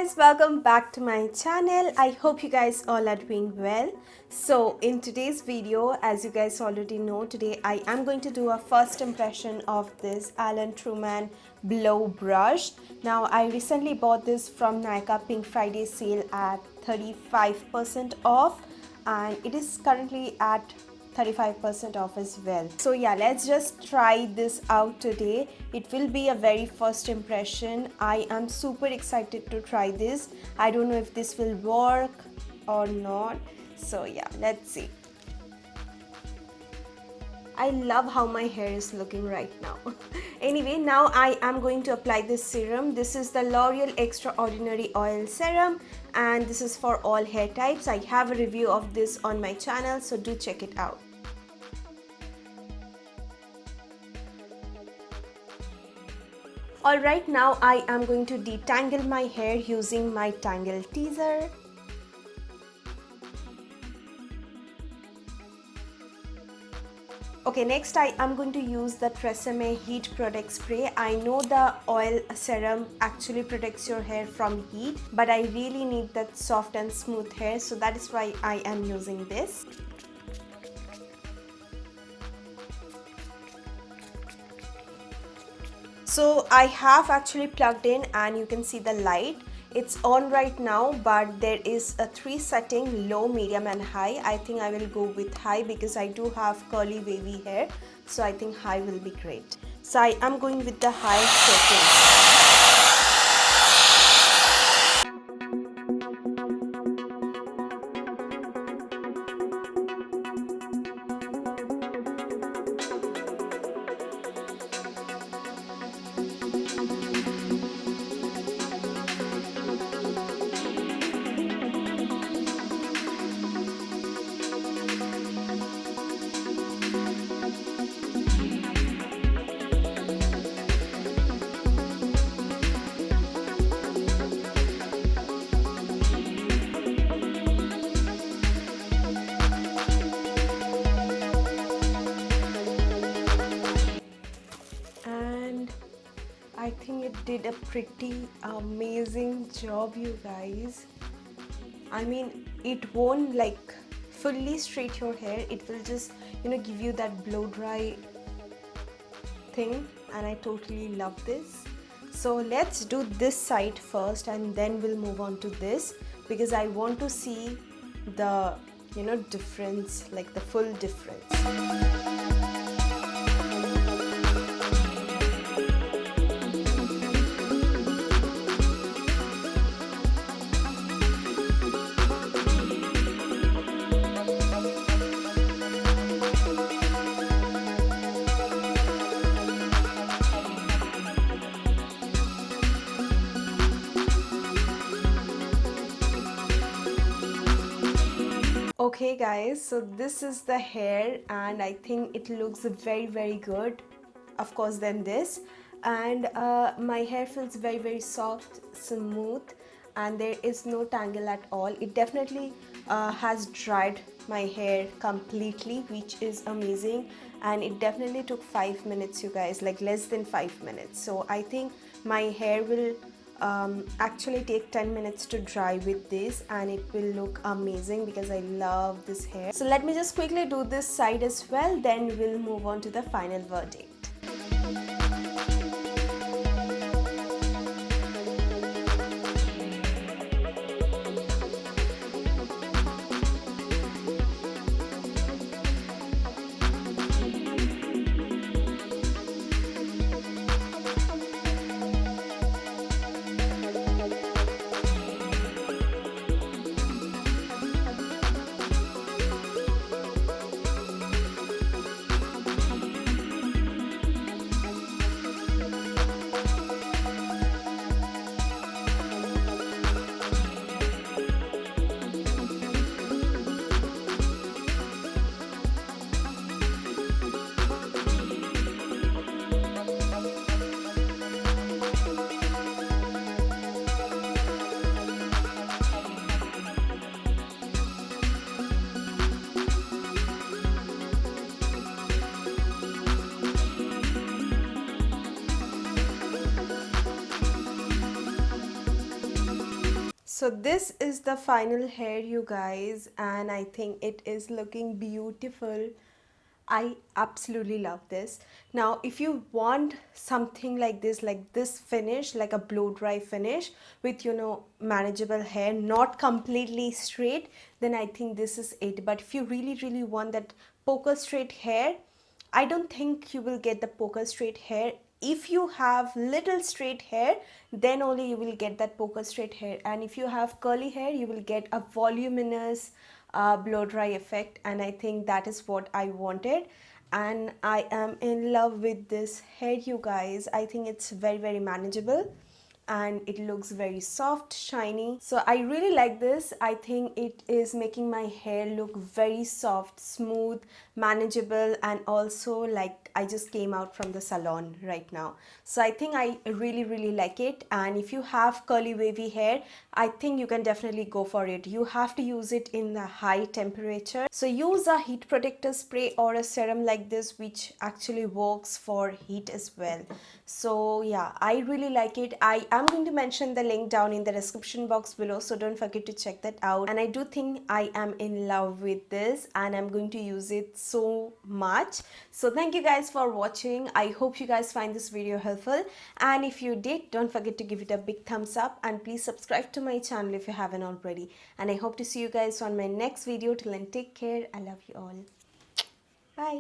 guys, welcome back to my channel. I hope you guys all are doing well. So in today's video, as you guys already know, today I am going to do a first impression of this Truman blow brush. Now I recently bought this from Nykaa Pink Friday sale at 35% off, and it is currently at 35% off as well. So yeah, let's just try this out today. It will be a very first impression. I am super excited to try this. I don't know if this will work or not. So yeah, let's see. I love how my hair is looking right now. Anyway, now I am going to apply this serum. This is the L'Oreal Extraordinary Oil Serum, and this is for all hair types. I have a review of this on my channel, so do check it out. Alright, now I am going to detangle my hair using my Tangle Teaser. Okay, next I am going to use the TRESemmé Heat Product Spray. I know the oil serum actually protects your hair from heat, but I really need that soft and smooth hair, so that is why I am using this. So I have actually plugged in and you can see the light. It's on right now, but there is a 3 setting: low, medium and high. I think I will go with high because I do have curly wavy hair, so I think high will be great. So I am going with the high setting. I think it did a pretty amazing job, you guys. I mean, it won't like fully straight your hair. It will just, give you that blow dry thing, and I totally love this. So let's do this side first and then we'll move on to this, because I want to see the, difference, like the full difference. Okay guys, so this is the hair and I think it looks very good, of course, than this. And my hair feels very soft, smooth, and there is no tangle at all. It definitely has dried my hair completely, which is amazing. And it definitely took 5 minutes, you guys, like less than 5 minutes. So I think my hair will actually take 10 minutes to dry with this, and it will look amazing because I love this hair. So let me just quickly do this side as well, then we'll move on to the final verdict. So this is the final hair, you guys, and I think it is looking beautiful. I absolutely love this. Now, if you want something like this finish, like a blow dry finish with, manageable hair, not completely straight, then I think this is it. But if you really, really want that poker straight hair, I don't think you will get the poker straight hair. If you have little straight hair, then only you will get that poker straight hair. And if you have curly hair, you will get a voluminous blow dry effect. And I think that is what I wanted. And I am in love with this hair, you guys. I think it's very, very manageable and it looks very soft, shiny. So I really like this. I think it is making my hair look very soft, smooth, manageable, and also like I just came out from the salon right now. So I think I really, really like it. And if you have curly wavy hair, I think you can definitely go for it. You have to use it in the high temperature. So use a heat protector spray or a serum like this, which actually works for heat as well. So yeah, I really like it. I am going to mention the link down in the description box below, so don't forget to check that out. And I do think I am in love with this and I'm going to use it so much. So thank you guys for watching. I hope you guys find this video helpful, and if you did, don't forget to give it a big thumbs up and please subscribe to my channel if you haven't already. And I hope to see you guys on my next video. Till then, take care. I love you all. Bye.